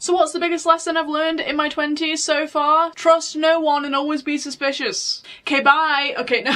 So what's the biggest lesson I've learned in my 20s so far? Trust no one and always be suspicious. Okay, bye. Okay, no,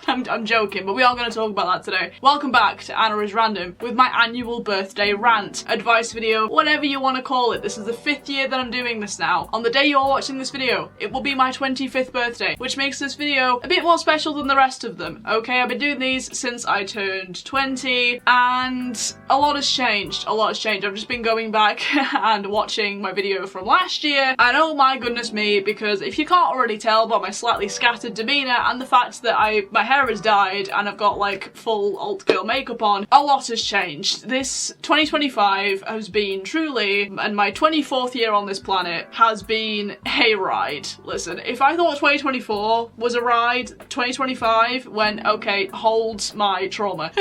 I'm joking, but we are going to talk about that today. Welcome back to Anna is Random with my annual birthday rant, advice video, whatever you want to call it. This is the 5th year that I'm doing this now. On the day you're watching this video, it will be my 25th birthday, which makes this video a bit more special than the rest of them. Okay, I've been doing these since I turned 20 and a lot has changed. I've just been going back and watching my video from last year, and oh my goodness me, because if you can't already tell by my slightly scattered demeanour and the fact that my hair has dyed and I've got like full alt girl makeup on, a lot has changed. This 2025 has been truly, and my 24th year on this planet has been a ride. Listen, if I thought 2024 was a ride, 2025, when, okay, hold my trauma,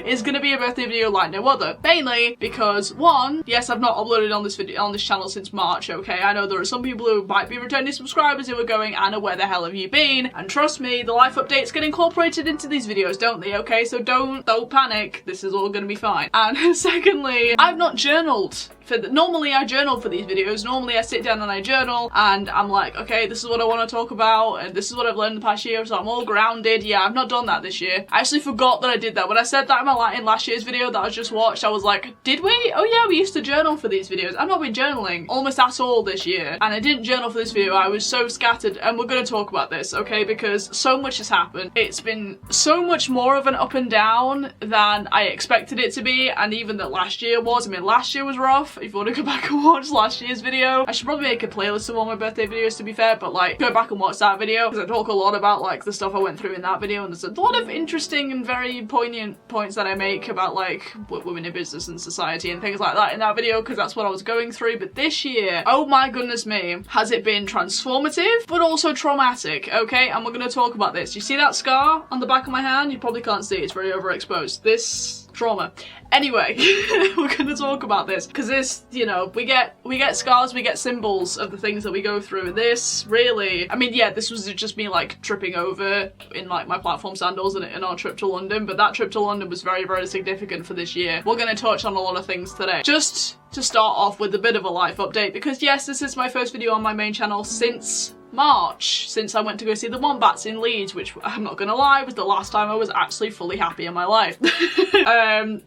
is gonna be a birthday video like no other. Mainly because, one, yes, I've not uploaded on this channel since March, okay? I know there are some people who might be returning subscribers who are going, Anna, where the hell have you been? And trust me, the life updates get incorporated into these videos, don't they, okay? So don't panic, this is all gonna be fine. And secondly, I've not journaled. Normally I journal for these videos. Normally I sit down and I journal and I'm like, okay, this is what I want to talk about and this is what I've learned in the past year, so I'm all grounded. Yeah, I've not done that this year. I actually forgot that I did that. When I said that in last year's video that I just watched, I was like, did we? Oh yeah, we used to journal for these videos. I've not been journaling almost at all this year, and I didn't journal for this video. I was so scattered, and we're going to talk about this, okay, because so much has happened. It's been so much more of an up and down than I expected it to be, and even that last year was. I mean, last year was rough. If you want to go back and watch last year's video, I should probably make a playlist of all my birthday videos, to be fair, but like, go back and watch that video because I talk a lot about like the stuff I went through in that video, and there's a lot of interesting and very poignant points that I make about like women in business and society and things like that in that video, because that's what I was going through. But this year, oh my goodness me, has it been transformative but also traumatic, okay? And we're going to talk about this. You see that scar on the back of my hand? You probably can't see it, it's very overexposed. This trauma. Anyway, we're going to talk about this because this, you know, we get scars, we get symbols of the things that we go through. This really, I mean, yeah, this was just me like tripping over in like my platform sandals in our trip to London, but that trip to London was very, very significant for this year. We're going to touch on a lot of things today. Just to start off with a bit of a life update, because yes, this is my first video on my main channel since March, since I went to go see the Wombats in Leeds, which I'm not gonna lie was the last time I was actually fully happy in my life.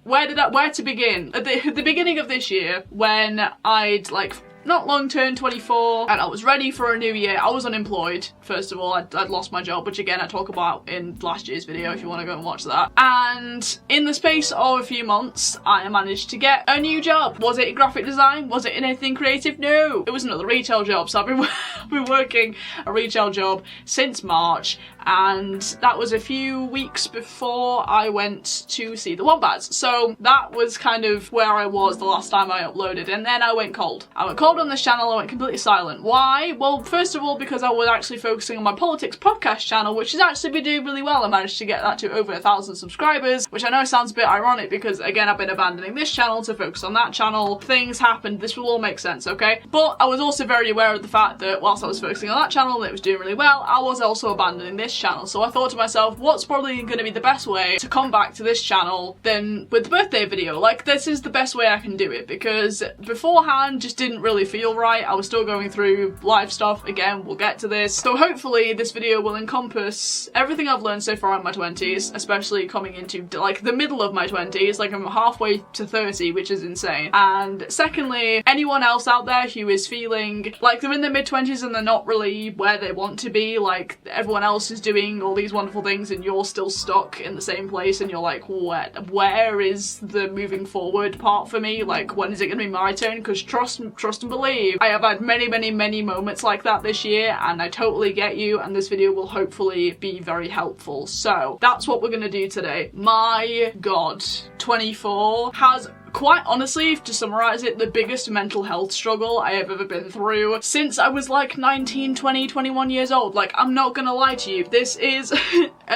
Where to begin? At the beginning of this year, when I'd like not long turned 24 and I was ready for a new year. I was unemployed, first of all. I'd lost my job, which again I talk about in last year's video if you want to go and watch that. And in the space of a few months, I managed to get a new job. Was it graphic design? Was it anything creative? No, it was another retail job. So I've been working a retail job since March, and that was a few weeks before I went to see the Wombats. So that was kind of where I was the last time I uploaded, and then I went cold. I went cold on this channel. I went completely silent. Why? Well, first of all, because I was actually focusing on my politics podcast channel, which has actually been doing really well. I managed to get that to over 1,000 subscribers, which I know sounds a bit ironic because again I've been abandoning this channel to focus on that channel. Things happened, this will all make sense, okay? But I was also very aware of the fact that whilst I was focusing on that channel and it was doing really well, I was also abandoning this channel. So I thought to myself, what's probably going to be the best way to come back to this channel than with the birthday video? Like, this is the best way I can do it, because beforehand just didn't really feel right. I was still going through life stuff. Again, we'll get to this. So hopefully this video will encompass everything I've learned so far in my 20s, especially coming into like the middle of my 20s. Like, I'm halfway to 30, which is insane. And secondly, anyone else out there who is feeling like they're in their mid-20s and they're not really where they want to be, like everyone else is doing all these wonderful things and you're still stuck in the same place and you're like, where is the moving forward part for me? Like, when is it gonna be my turn? Because trust and believe, I have had many moments like that this year, and I totally get you, and this video will hopefully be very helpful. So that's what we're gonna do today. My god, 24 has, quite honestly, to summarise it, the biggest mental health struggle I have ever been through since I was like 19, 20, 21 years old. Like, I'm not gonna lie to you, this is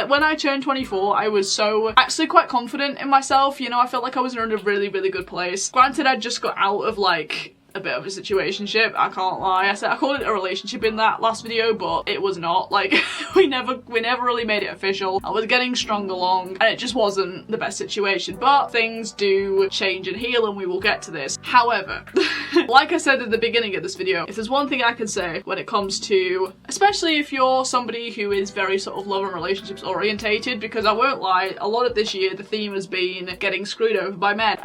when I turned 24, I was so actually quite confident in myself, you know. I felt like I was in a really good place. Granted, I'd just got out of like a bit of a situationship, I can't lie. I called it a relationship in that last video, but it was not. Like, we never really made it official. I was getting strung along and it just wasn't the best situation, but things do change and heal and we will get to this. However, like I said at the beginning of this video, if there's one thing I can say when it comes to, especially if you're somebody who is very sort of love and relationships orientated, because I won't lie, a lot of this year the theme has been getting screwed over by men.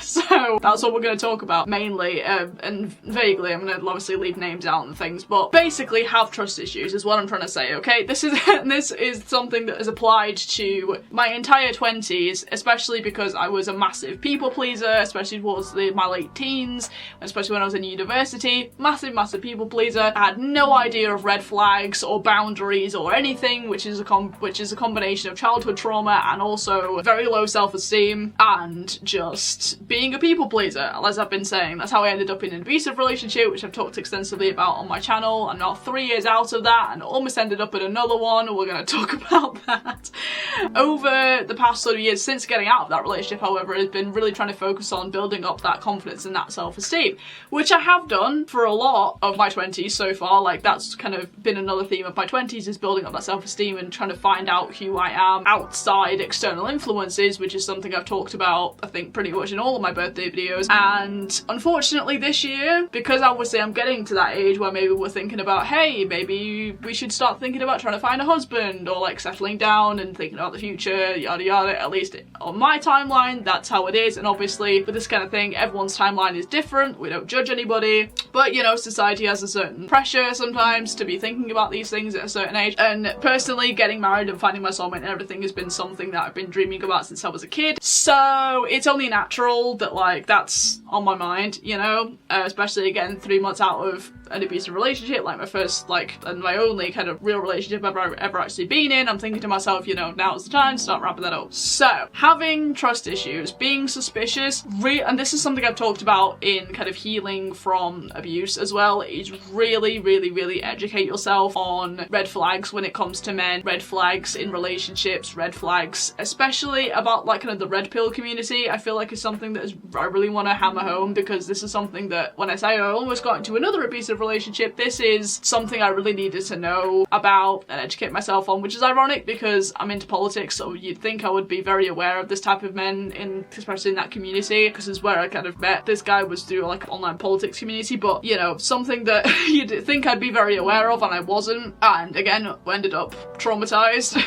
So that's what we're going to talk about mainly, and vaguely I'm going to obviously leave names out and things, but basically have trust issues is what I'm trying to say, okay? This is something that has applied to my entire 20s, especially because I was a massive people pleaser, especially towards my late teens, especially when I was in university. Massive people pleaser. I had no idea of red flags or boundaries or anything, which is a combination of childhood trauma and also very low self-esteem and just being a people pleaser, as I've been saying. That's how I ended up in an abusive relationship, which I've talked extensively about on my channel. I'm now 3 years out of that and almost ended up in another one. We're going to talk about that. Over the past sort of years since getting out of that relationship, however, I've been really trying to focus on building up that confidence and that self-esteem, which I have done for a lot of my 20s so far. Like, that's kind of been another theme of my 20s, is building up that self-esteem and trying to find out who I am outside external influences, which is something I've talked about, I think, pretty much in all of my birthday videos. And unfortunately this year, because obviously I'm getting to that age where maybe we're thinking about, hey, maybe we should start thinking about trying to find a husband or like settling down and thinking about the future, yada yada. At least on my timeline, that's how it is. And obviously with this kind of thing, everyone's timeline is different. We don't judge anybody, but you know, society has a certain pressure sometimes to be thinking about these things at a certain age. And personally, getting married and finding my soulmate and everything has been something that I've been dreaming about since I was a kid. So it's only natural that like that's on my mind, you know, especially again 3 months out of an abusive relationship, like my first and my only kind of real relationship I've ever actually been in. I'm thinking to myself, you know, now's the time to start wrapping that up. So having trust issues, being suspicious, and this is something I've talked about in kind of healing from abuse as well, is really educate yourself on red flags when it comes to men, red flags in relationships, red flags especially about like kind of the red pill community. I feel like it's something that I really want to hammer home, because this is something that when I say I almost got into another abusive relationship, this is something I really needed to know about and educate myself on, which is ironic because I'm into politics, so you'd think I would be very aware of this type of men, especially in that community, because this is where I kind of met this guy, was through like an online politics community. But you know, something that you'd think I'd be very aware of and I wasn't, and again ended up traumatized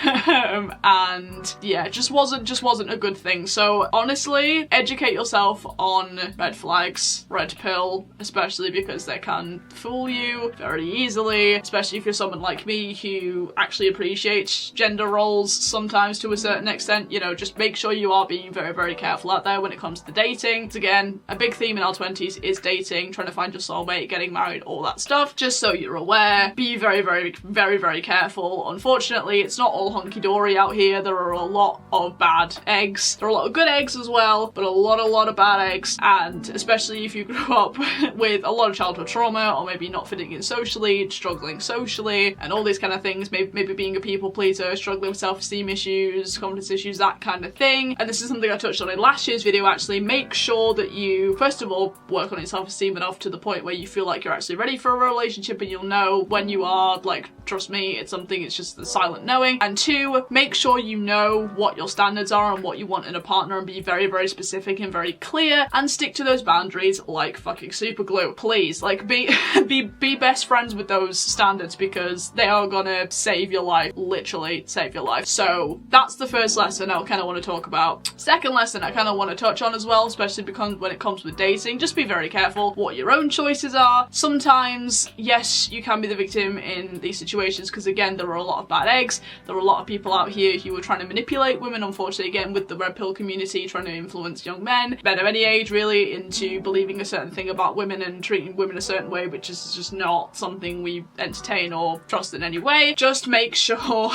and yeah, just wasn't a good thing. So honestly, educate yourself on red flags, red pill, especially because they can fool you very easily, especially if you're someone like me who actually appreciates gender roles sometimes to a certain extent. You know, just make sure you are being very careful out there when it comes to dating. It's, again, a big theme in our 20s is dating, trying to find your soulmate, getting married, all that stuff. Just so you're aware, be very careful. Unfortunately, it's not all hunky-dory out here. There are a lot of bad eggs. There are a lot of good eggs as well, but a lot of bad eggs. And especially if you grew up with a lot of childhood trauma, or maybe not fitting in socially, struggling socially, and all these kind of things, maybe being a people pleaser, struggling with self-esteem issues, confidence issues, that kind of thing. And this is something I touched on in last year's video actually. Make sure that you, first of all, work on your self-esteem enough to the point where you feel like you're actually ready for a relationship, and you'll know when you are. Like, trust me, it's just the silent knowing. And 2, make sure you know what your standards are and what you want in a partner, and be very specific and very clear, and stick to those boundaries like fucking super glue. Please, like, be best friends with those standards, because they are gonna save your life, literally save your life. So that's the first lesson I kind of want to talk about. Second lesson I kind of want to touch on as well, especially because when it comes with dating, just be very careful what your own choices are. Sometimes, yes, you can be the victim in these situations, because again, there are a lot of bad eggs. There are a lot of people out here who are trying to manipulate women, unfortunately, again, with the red pill community, trying to influence young men of any age really into believing a certain thing about women and treating women a certain way, which is just not something we entertain or trust in any way. Just make sure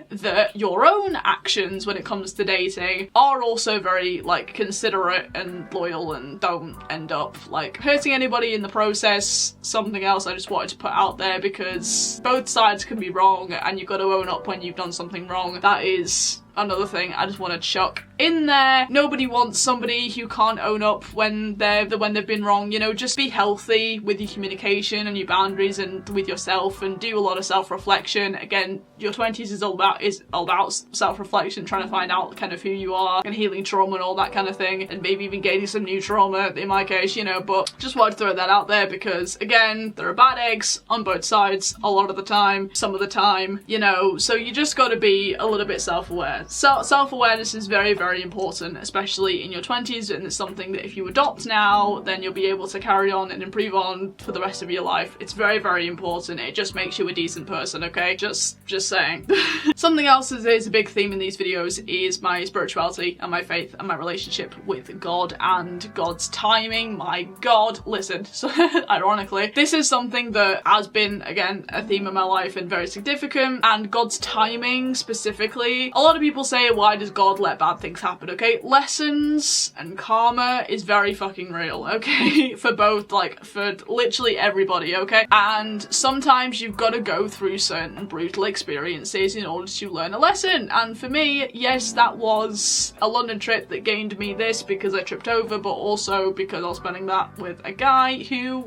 that your own actions when it comes to dating are also very like considerate and loyal, and don't end up like hurting anybody in the process. Something else I just wanted to put out there, because both sides can be wrong and you've got to own up when you've done something wrong. That is another thing I just want to chuck in there. Nobody wants somebody who can't own up when they've been wrong. You know, just be healthy with your communication and your boundaries and with yourself, and do a lot of self-reflection. Again, your 20s is all about self-reflection, trying to find out kind of who you are and healing trauma and all that kind of thing, and maybe even gaining some new trauma in my case, you know. But just wanted to throw that out there because, again, there are bad eggs on both sides a lot of the time, some of the time, you know, so you just got to be a little bit self-aware. Self-awareness is very, very important, especially in your 20s, and it's something that if you adopt now, then you'll be able to carry on and improve on for the rest of your life. It's very, very important. It just makes you a decent person, okay? Just saying. Something else that is a big theme in these videos is my spirituality and my faith and my relationship with God and God's timing. My God, listen, so ironically, this is something that has been, again, a theme of my life and very significant, and God's timing specifically. A lot of people say, why does God let bad things happen, okay? Lessons and karma is very fucking real, okay? For both, like, for literally everybody, okay? And sometimes you've got to go through certain brutal experiences in order to learn a lesson. And for me, yes, that was a London trip that gained me this because I tripped over, but also because I was spending that with a guy who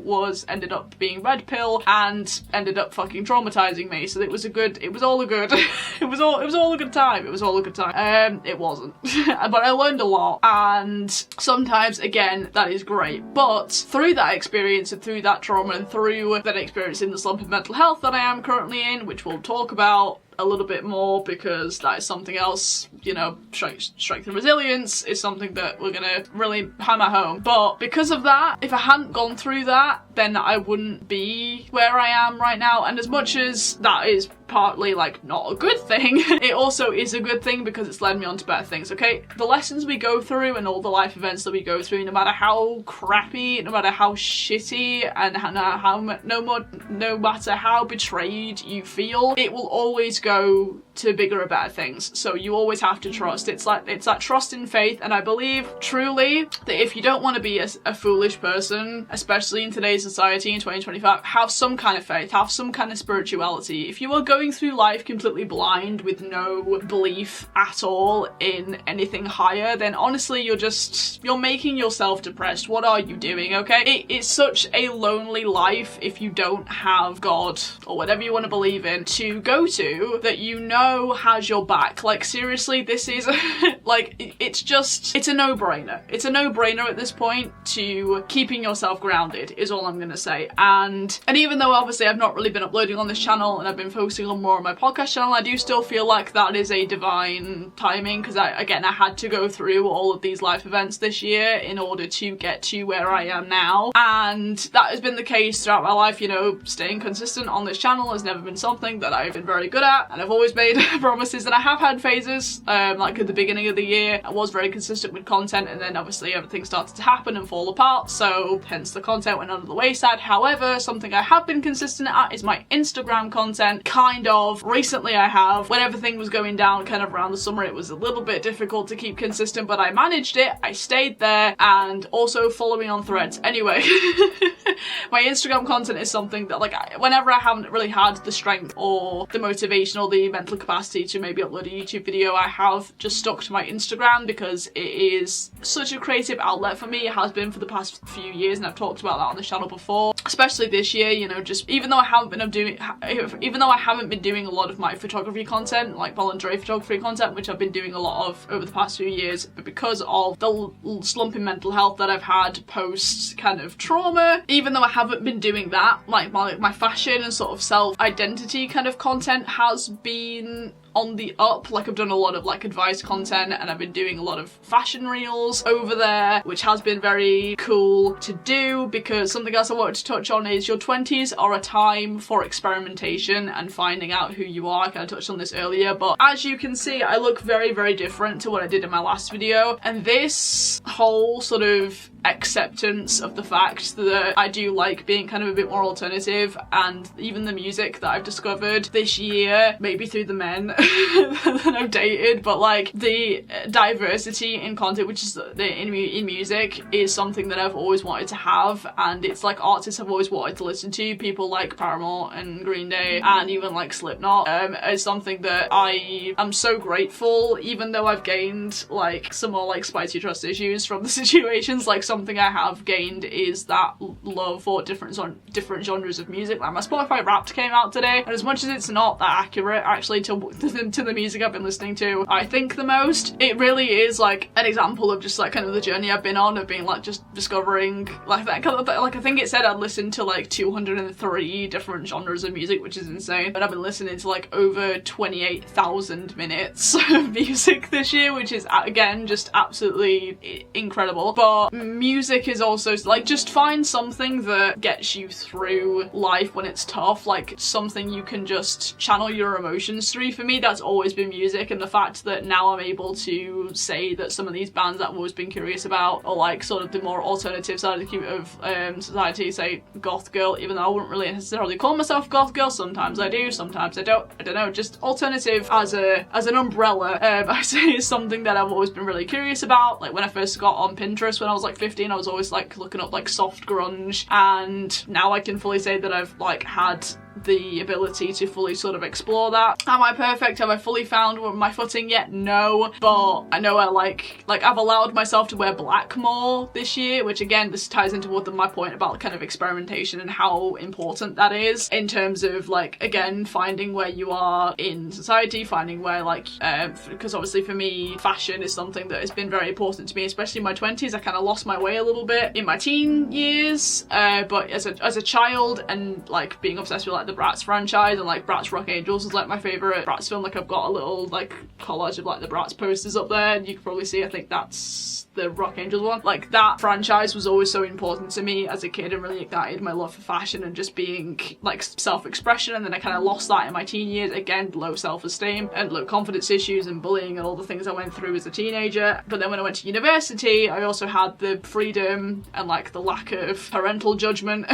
ended up being red pill and ended up fucking traumatizing me. So it was all a good it was all a good time. It wasn't. But I learned a lot, and sometimes, again, that is great. But through that experience and through that trauma and through that experience in the slump of mental health that I am currently in, which we'll talk about a little bit more because that is something else, you know, strength and resilience is something that we're gonna really hammer home. But because of that, if I hadn't gone through that, then I wouldn't be where I am right now. And as much as that is partly like not a good thing, it also is a good thing because it's led me on to better things, okay? The lessons we go through and all the life events that we go through, no matter how crappy, no matter how shitty, and no matter how betrayed you feel, it will always go to bigger and better things. So you always have to trust. It's like trust in faith, and I believe truly that if you don't want to be a foolish person, especially in today's society in 2025, have some kind of faith, have some kind of spirituality. If you are going through life completely blind with no belief at all in anything higher, then honestly you're making yourself depressed. What are you doing, okay? It's such a lonely life if you don't have God or whatever you want to believe in to go to that you know has your back. Like, seriously, this is like, it's a no-brainer. It's a no-brainer at this point to keeping yourself grounded is all I'm gonna say. And even though obviously I've not really been uploading on this channel and I've been focusing on more on my podcast channel, I do still feel like that is a divine timing because I had to go through all of these life events this year in order to get to where I am now, and that has been the case throughout my life. You know, staying consistent on this channel has never been something that I've been very good at, and I've always made promises, and I have had phases, like at the beginning of the year I was very consistent with content, and then obviously everything started to happen and fall apart, so hence the content went under the wayside. However, something I have been consistent at is my Instagram content. Kind of recently I have. When everything was going down kind of around the summer, it was a little bit difficult to keep consistent, but I managed it. I stayed there, and also following on Threads. Anyway, my Instagram content is something that, like, whenever I haven't really had the strength or the motivation or the mental capacity to maybe upload a YouTube video, I have just stuck to my Instagram because it is such a creative outlet for me. It has been for the past few years, and I've talked about that on the channel before, especially this year. You know, just even though I haven't been doing a lot of my photography content, like voluntary photography content, which I've been doing a lot of over the past few years, but because of the slump in mental health that I've had post kind of trauma, even though I haven't been doing that, like my fashion and sort of self-identity kind of content has been on the up. Like, I've done a lot of like advice content, and I've been doing a lot of fashion reels over there, which has been very cool to do. Because something else I wanted to touch on is your 20s are a time for experimentation and finding out who you are. I kind of touched on this earlier, but as you can see, I look very, very different to what I did in my last video, and this whole sort of acceptance of the fact that I do like being kind of a bit more alternative, and even the music that I've discovered this year, maybe through the men, that I've dated, but like the diversity in content, which is in music, is something that I've always wanted to have, and it's like artists I've always wanted to listen to. People like Paramore and Green Day and even like Slipknot is something that I am so grateful, even though I've gained like some more like spicy trust issues from the situations. Like something I have gained is that love for different genres of music. Like my Spotify Wrapped came out today, and as much as it's not that accurate actually to the music I've been listening to I think the most, it really is like an example of just like kind of the journey I've been on of being like just discovering like that kind of, like I think it said I'd listened to like 203 different genres of music, which is insane, but I've been listening to like over 28,000 minutes of music this year, which is again just absolutely incredible. But music is also like, just find something that gets you through life when it's tough, like something you can just channel your emotions through. For me, that's always been music, and the fact that now I'm able to say that some of these bands that I've always been curious about are like sort of the more alternative side of society, say goth girl, even though I wouldn't really necessarily call myself goth girl. Sometimes I do, sometimes I don't know, just alternative as an umbrella, I say, is something that I've always been really curious about. Like when I first got on Pinterest when I was like 15, I was always like looking up like soft grunge, and now I can fully say that I've like had the ability to fully sort of explore that. Am I perfect? Have I fully found my footing yet? No, but I know I like I've allowed myself to wear black more this year, which again, this ties into my point about kind of experimentation and how important that is in terms of like, again, finding where you are in society, finding where like, because obviously for me, fashion is something that has been very important to me, especially in my 20s. I kind of lost my way a little bit in my teen years, but as a child, and like being obsessed with like the Bratz franchise, and like Bratz Rock Angels is like my favourite Bratz film. Like I've got a little like collage of like the Bratz posters up there, and you can probably see, I think that's the Rock Angels one. Like that franchise was always so important to me as a kid and really ignited my love for fashion and just being like self-expression. And then I kind of lost that in my teen years, again, low self-esteem and low confidence issues and bullying and all the things I went through as a teenager. But then when I went to university, I also had the freedom and like the lack of parental judgment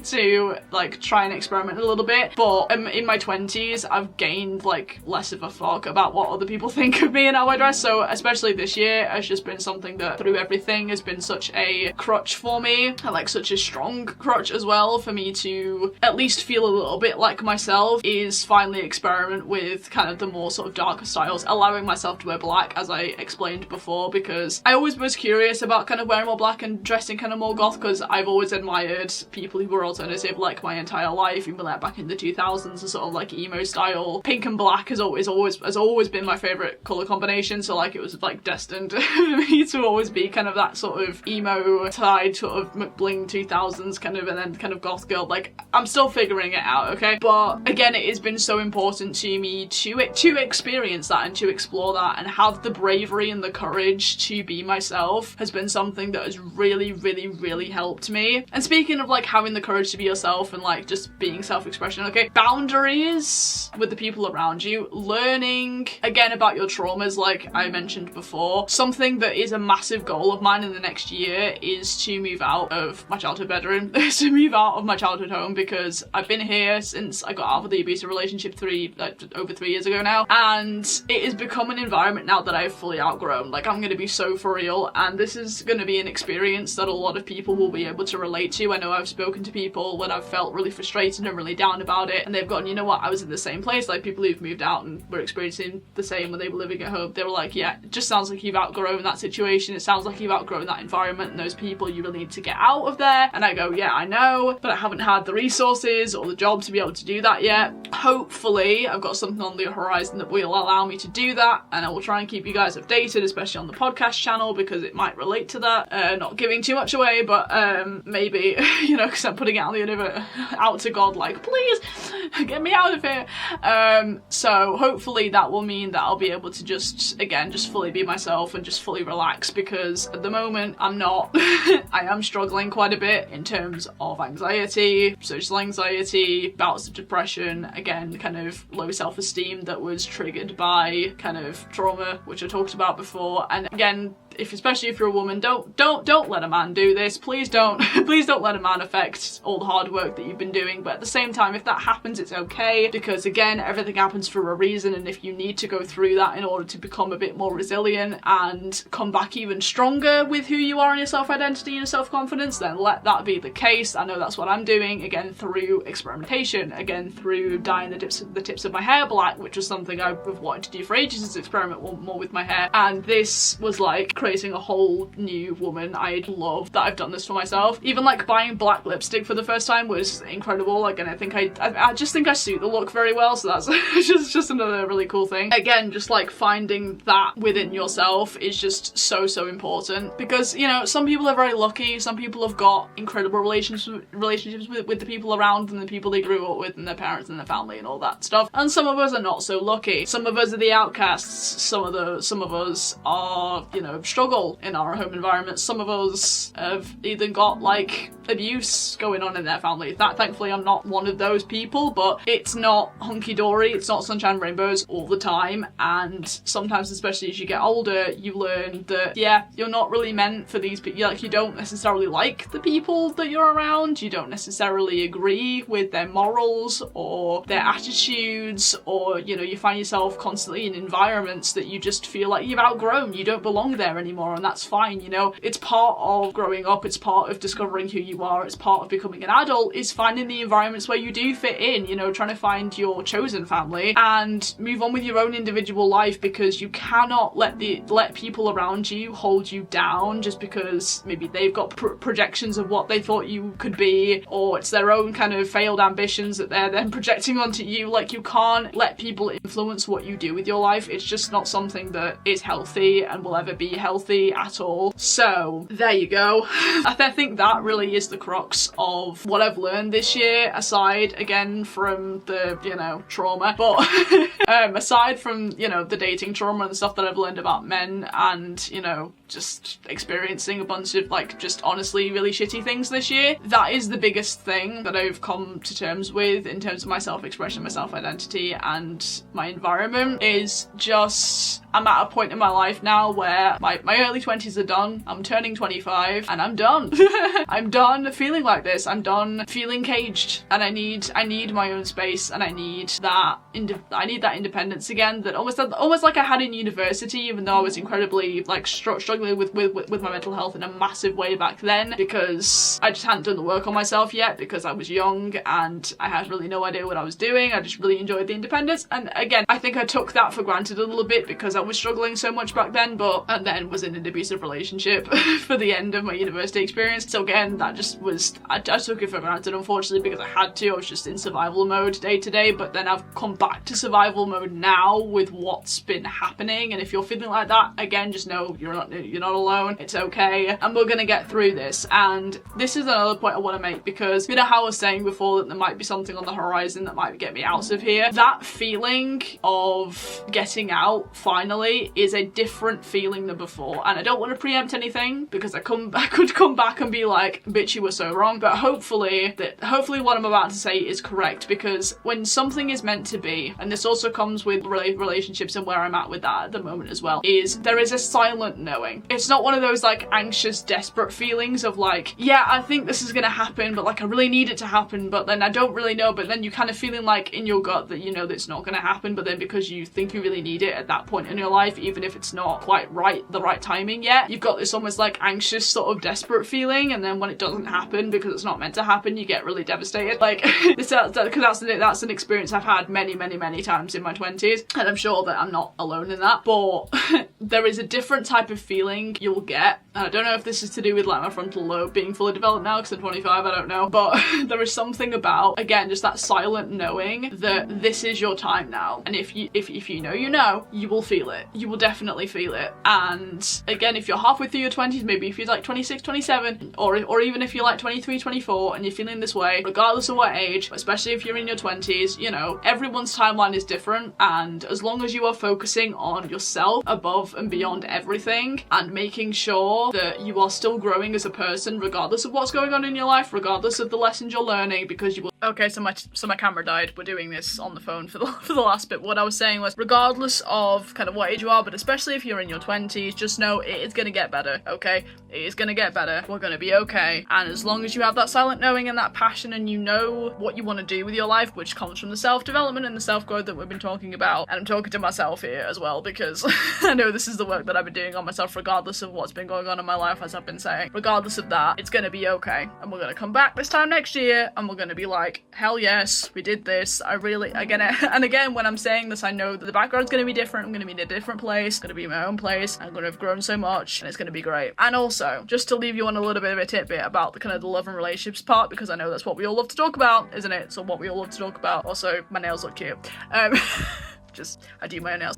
to like try and experiment a little bit. But in my 20s, I've gained like less of a fuck about what other people think of me and how I dress. So especially this year has just been something that through everything has been such a crutch for me, and like such a strong crutch as well for me to at least feel a little bit like myself, is finally experiment with kind of the more sort of darker styles, allowing myself to wear black, as I explained before, because I always was curious about kind of wearing more black and dressing kind of more goth, because I've always admired people who were alternative like my entire life, even like back in the 2000s, the sort of like emo style. Pink and black has always been my favourite colour combination, so like it was like destined for me to always be kind of that sort of emo side, sort of McBling 2000s kind of, and then kind of goth girl. Like I'm still figuring it out, okay? But again, it has been so important to me to experience that and to explore that and have the bravery and the courage to be myself has been something that has really, really, really helped me. And speaking of like having the courage to be yourself and like just being self-expression, okay, boundaries with the people around you, learning again about your traumas, like I mentioned before. Something that is a massive goal of mine in the next year is to move out of my childhood bedroom, to move out of my childhood home, because I've been here since I got out of the abusive relationship over 3 years ago now, and it has become an environment now that I've fully outgrown. Like I'm gonna be so for real, and this is gonna be an experience that a lot of people will be able to relate to. I know I've spoken to people when I've felt really frustrated and really down about it, and they've gone, you know what, I was in the same place. Like people who've moved out and were experiencing the same when they were living at home, they were like, yeah, it just sounds like you've outgrown that situation, it sounds like you've outgrown that environment and those people, you really need to get out of there. And I go, yeah, I know, but I haven't had the resources or the job to be able to do that yet. Hopefully I've got something on the horizon that will allow me to do that, and I will try and keep you guys updated, especially on the podcast channel, because it might relate to that. Not giving too much away, but maybe, you know, because I'm putting it out the universe, out to God, like, please get me out of here. So hopefully that will mean that I'll be able to just fully be myself and just fully relax, because at the moment I'm not. I am struggling quite a bit in terms of anxiety, social anxiety, bouts of depression, again, kind of low self-esteem that was triggered by kind of trauma, which I talked about before. And again, especially if you're a woman, don't let a man do this. Please don't please don't let a man affect all the hard work that you've been doing. But at the same time, if that happens, it's okay, because again, everything happens for a reason, and if you need to go through that in order to become a bit more resilient and come back even stronger with who you are and your self-identity and your self-confidence, then let that be the case. I know that's what I'm doing, again through experimentation, again through dyeing the tips of my hair black, which was something I've wanted to do for ages, is experiment more with my hair, and this was like creating a whole new woman. I love that I've done this for myself. Even like buying black lipstick for the first time was incredible. Like, and I think I just think I suit the look very well, so that's just another really cool thing. Again, just like finding that within yourself is just so important, because you know, some people are very lucky, some people have got incredible relationships with the people around them, the people they grew up with, and their parents and their family and all that stuff, and some of us are not so lucky. Some of us are the outcasts, some of us are, you know, struggle in our home environment, some of us have either got like abuse going on in their family. That thankfully I'm not one of those people, but it's not hunky-dory, it's not sunshine and rainbows all the time, and sometimes, especially as you get older, you learn that yeah, you're not really meant for these people. Like, you don't necessarily like the people that you're around, you don't necessarily agree with their morals or their attitudes, or you know, you find yourself constantly in environments that you just feel like you've outgrown, you don't belong there anymore, and that's fine. You know, it's part of growing up, it's part of discovering who you are, it's part of becoming an adult, is finding the environments where you do fit in, you know, trying to find your chosen family and move on with your own individual life, because you cannot let people around you hold you down just because maybe they've got projections of what they thought you could be, or it's their own kind of failed ambitions that they're then projecting onto you. Like, you can't let people influence what you do with your life. It's just not something that is healthy and will ever be healthy at all. So there you go. I think that really is the crux of what I've learned this year, aside again from the, you know, trauma, but aside from, you know, the dating trauma and the stuff that I've learned about men, and you know, just experiencing a bunch of like just honestly really shitty things this year, that is the biggest thing that I've come to terms with in terms of my self-expression, my self-identity and my environment. Is just, I'm at a point in my life now where my early 20s are done, I'm turning 25 and I'm done. I'm done feeling like this, I'm done feeling caged, and I need my own space, and I need that independence again, that almost like I had in university, even though I was incredibly like struggling with my mental health in a massive way back then, because I just hadn't done the work on myself yet, because I was young and I had really no idea what I was doing. I just really enjoyed the independence, and again, I think I took that for granted a little bit because I was struggling so much back then, and then was in an abusive relationship for the end of my university experience. So again, that just was, I took it for granted, unfortunately, because I had to. I was just in survival mode day to day, but then I've come back to survival mode now with what's been happening, and if you're feeling like that, again, just know you're not alone, it's okay, and we're gonna get through this. And this is another point I want to make, because you know how I was saying before that there might be something on the horizon that might get me out of here. That feeling of getting out finally is a different feeling than before, and I don't want to preempt anything, because I could come back and be like, bitch, you were so wrong, but hopefully what I'm about to say is correct, because when something is meant to be, and this also comes with relationships and where I'm at with that at the moment as well, is there is a silent knowing. It's not one of those like anxious, desperate feelings of like, yeah, I think this is gonna happen, but like I really need it to happen, but then I don't really know, but then you kind of feeling like in your gut that you know that it's not gonna happen, but then because you think you really need it at that point in your life, even if it's not quite the right timing yet, you've got this almost like anxious sort of desperate feeling, and then when it doesn't happen because it's not meant to happen, you get really devastated. Like that's an experience I've had many times in my 20s, and I'm sure that I'm not alone in that. But there is a different type of feeling you'll get, and I don't know if this is to do with like my frontal lobe being fully developed now because I'm 25, I don't know, but there is something about, again, just that silent knowing that this is your time now, and if you know, you will feel it. You will definitely feel it. And again, if you're halfway through your 20s, maybe if you're like 26, 27, or even if you're like 23, 24 and you're feeling this way, regardless of what age, especially if you're in your 20s, you know, everyone's timeline is different, and as long as you are focusing on yourself above above and beyond everything and making sure that you are still growing as a person regardless of what's going on in your life, regardless of the lessons you're learning, because you will. Okay, so my camera died. We're doing this on the phone for the last bit. What I was saying was, regardless of kind of what age you are, but especially if you're in your 20s, just know it is gonna get better, okay? It is gonna get better. We're gonna be okay. And as long as you have that silent knowing and that passion, and you know what you want to do with your life, which comes from the self-development and the self-growth that we've been talking about, and I'm talking to myself here as well, because I know this is the work that I've been doing on myself, regardless of what's been going on in my life, as I've been saying. Regardless of that, it's gonna be okay. And we're gonna come back this time next year, and we're gonna be like, hell yes, we did this. Again, when I'm saying this, I know that the background's gonna be different. I'm gonna be in a different place. It's gonna be my own place. I'm gonna have grown so much, and it's gonna be great. And also, just to leave you on a little bit of a tidbit about the kind of the love and relationships part, because I know that's what we all love to talk about, isn't it? So what we all love to talk about. Also, my nails look cute. I do my own nails.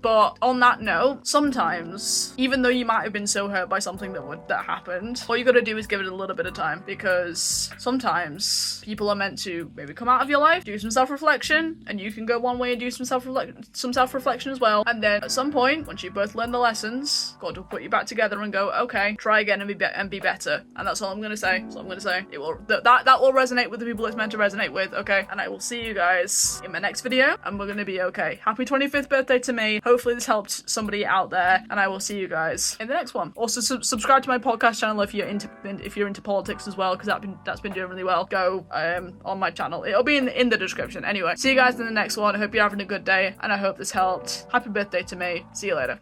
But on that note, sometimes, even though you might have been so hurt by something that happened, all you gotta do is give it a little bit of time, because sometimes people are meant to maybe come out of your life, do some self-reflection, and you can go one way and do some self-reflection as well. And then at some point, once you both learn the lessons, God will put you back together and go, okay, try again and be better. And that's all I'm gonna say. That's all I'm gonna say. It will that will resonate with the people it's meant to resonate with. Okay, and I will see you guys in my next video, and we're gonna be okay. Happy 25th birthday to me. Hopefully this helped somebody out there, and I will see you guys in the next one. Also, subscribe to my podcast channel if you're into politics as well, because that's been doing really well. Go on my channel. It'll be in the description. Anyway, see you guys in the next one. I hope you're having a good day, and I hope this helped. Happy birthday to me. See you later.